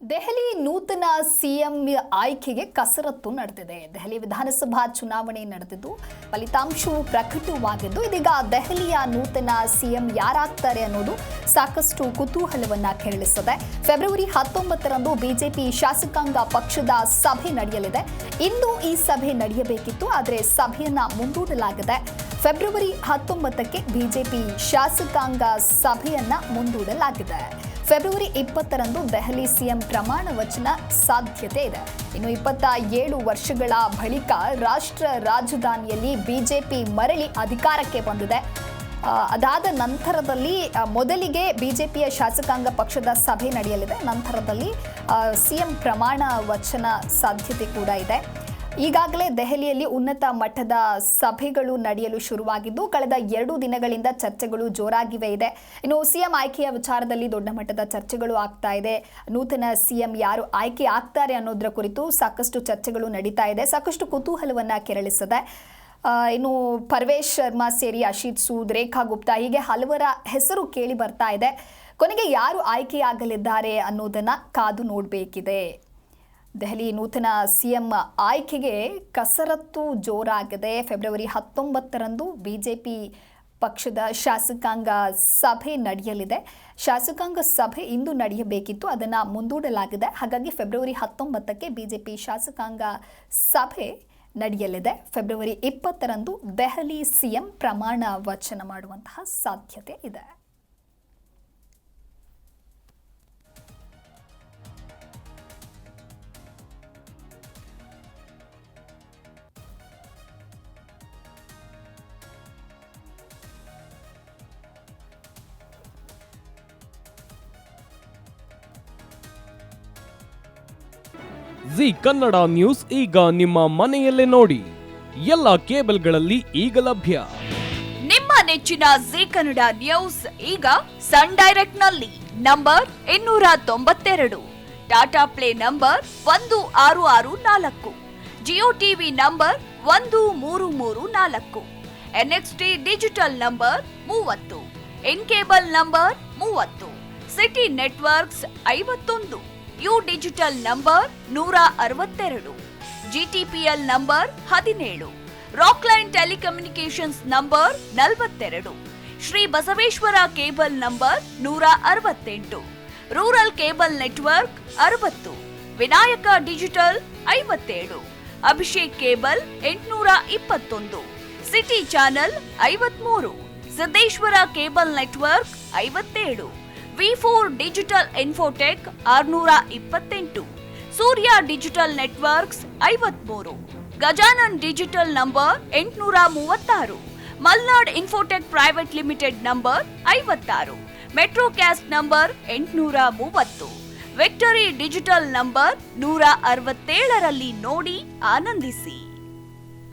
ದೆಹಲಿ ನೂತನ ಸಿಎಂ ಆಯ್ಕೆಗೆ ಕಸರತ್ತು ನಡೆದಿದೆ. ದೆಹಲಿ ವಿಧಾನಸಭಾ ಚುನಾವಣೆ ನಡೆದಿದ್ದು ಫಲಿತಾಂಶವು ಪ್ರಕಟವಾಗಿದ್ದು ಇದೀಗ ದೆಹಲಿಯ ನೂತನ ಸಿಎಂ ಯಾರಾಗ್ತಾರೆ ಅನ್ನೋದು ಸಾಕಷ್ಟು ಕುತೂಹಲವನ್ನ ಕೆರಳಿಸಿದೆ. ಫೆಬ್ರವರಿ 19ರಂದು ಬಿಜೆಪಿ ಶಾಸಕಾಂಗ ಪಕ್ಷದ ಸಭೆ ನಡೆಯಲಿದೆ. ಇಂದು ಈ ಸಭೆ ನಡೆಯಬೇಕಿತ್ತು, ಆದರೆ ಸಭೆಯನ್ನ ಮುಂದೂಡಲಾಗಿದೆ. ಫೆಬ್ರವರಿ 19ಕ್ಕೆ ಬಿಜೆಪಿ ಶಾಸಕಾಂಗ ಸಭೆಯನ್ನ ಮುಂದೂಡಲಾಗಿದೆ. ಫೆಬ್ರವರಿ 20ರಂದು ದೆಹಲಿ ಸಿಎಂ ಪ್ರಮಾಣ ವಚನ ಸಾಧ್ಯತೆ ಇದೆ. ಇನ್ನು 27 ವರ್ಷಗಳ ಬಳಿಕ ರಾಷ್ಟ್ರ ರಾಜಧಾನಿಯಲ್ಲಿ ಬಿಜೆಪಿ ಮರಳಿ ಅಧಿಕಾರಕ್ಕೆ ಬಂದಿದೆ. ಅದಾದ ನಂತರದಲ್ಲಿ ಮೊದಲಿಗೆ ಬಿಜೆಪಿಯ ಶಾಸಕಾಂಗ ಪಕ್ಷದ ಸಭೆ ನಡೆಯಲಿದೆ. ನಂತರದಲ್ಲಿ ಸಿಎಂ ಪ್ರಮಾಣ ವಚನ ಸಾಧ್ಯತೆ ಕೂಡ ಇದೆ. ಈಗಾಗಲೇ ದೆಹಲಿಯಲ್ಲಿ ಉನ್ನತ ಮಟ್ಟದ ಸಭೆಗಳು ನಡೆಯಲು ಶುರುವಾಗಿದ್ದು ಕಳೆದ 2 ದಿನಗಳಿಂದ ಚರ್ಚೆಗಳು ಜೋರಾಗಿವೆ ಇದೆ. ಇನ್ನು ಸಿಎಂ ಆಯ್ಕೆಯ ವಿಚಾರದಲ್ಲಿ ದೊಡ್ಡ ಮಟ್ಟದ ಚರ್ಚೆಗಳು ಆಗ್ತಾ ಇದೆ. ನೂತನ ಸಿಎಂ ಯಾರು ಆಯ್ಕೆ ಆಗ್ತಾರೆ ಅನ್ನೋದರ ಕುರಿತು ಸಾಕಷ್ಟು ಚರ್ಚೆಗಳು ನಡೀತಾ ಇದೆ. ಸಾಕಷ್ಟು ಕುತೂಹಲವನ್ನ ಕೆರಳಿಸಿದೆ. ಇನ್ನು ಪರ್ವೇಶ್ ಶರ್ಮಾ ಸೇರಿ ಅಶಿತ್ ಸೂದ್, ರೇಖಾ ಗುಪ್ತಾ ಹೀಗೆ ಹಲವರ ಹೆಸರು ಕೇಳಿ ಬರ್ತಾ ಇದೆ. ಕೊನೆಗೆ ಯಾರು ಆಯ್ಕೆಯಾಗಲಿದ್ದಾರೆ ಅನ್ನೋದನ್ನ ಕಾದು ನೋಡಬೇಕಿದೆ. ದೆಹಲಿ ನೂತನ ಸಿಎಂ ಆಯ್ಕೆಗೆ ಕಸರತ್ತು ಜೋರಾಗಿದೆ. ಫೆಬ್ರವರಿ 19ರಂದು ಬಿಜೆಪಿ ಪಕ್ಷದ ಶಾಸಕಾಂಗ ಸಭೆ ನಡೆಯಲಿದೆ. ಶಾಸಕಾಂಗ ಸಭೆ ಇಂದು ನಡೆಯಬೇಕಿತ್ತು, ಅದನ್ನು ಮುಂದೂಡಲಾಗಿದೆ. ಹಾಗಾಗಿ ಫೆಬ್ರವರಿ 19ಕ್ಕೆ ಬಿಜೆಪಿ ಶಾಸಕಾಂಗ ಸಭೆ ನಡೆಯಲಿದೆ. ಫೆಬ್ರವರಿ 20ರಂದು ದೆಹಲಿ ಸಿಎಂ ಪ್ರಮಾಣ ವಚನ ಮಾಡುವಂತಹ ಸಾಧ್ಯತೆ ಇದೆ. ಜಿ ಕನ್ನಡ ನ್ಯೂಸ್ ಈಗ ನಿಮ್ಮ ಮನೆಯಲ್ಲೇ ನೋಡಿ. ಎಲ್ಲ ಕೇಬಲ್ಗಳಲ್ಲಿ ಈಗ ಲಭ್ಯ. ನಿಮ್ಮ ನೆಚ್ಚಿನ ಜಿ ಕನ್ನಡ ನ್ಯೂಸ್ ಈಗ ಸನ್ ಡೈರೆಕ್ಟ್ ನಲ್ಲಿ number 292, Tata play number 1664, Jio TV number 1334, NXT digital number 30, in cable number 30, city networks 51, U digital number 162, GTPL number 17, Rockline telecommunications number 42, Shri Basaveshwara cable number 168, rural cable network 60, Vinayaka digital 57, Abhishek cable 821, city channel 53, Siddeshwara cable network 57, V4 digital Infotech 628, Surya digital networks 53, Gajanan digital number 836, Malnad Infotech private limited number 56, Metrocast number 830, Victory digital number 167ರಲ್ಲಿ ನೋಡಿ ಆನಂದಿಸಿ.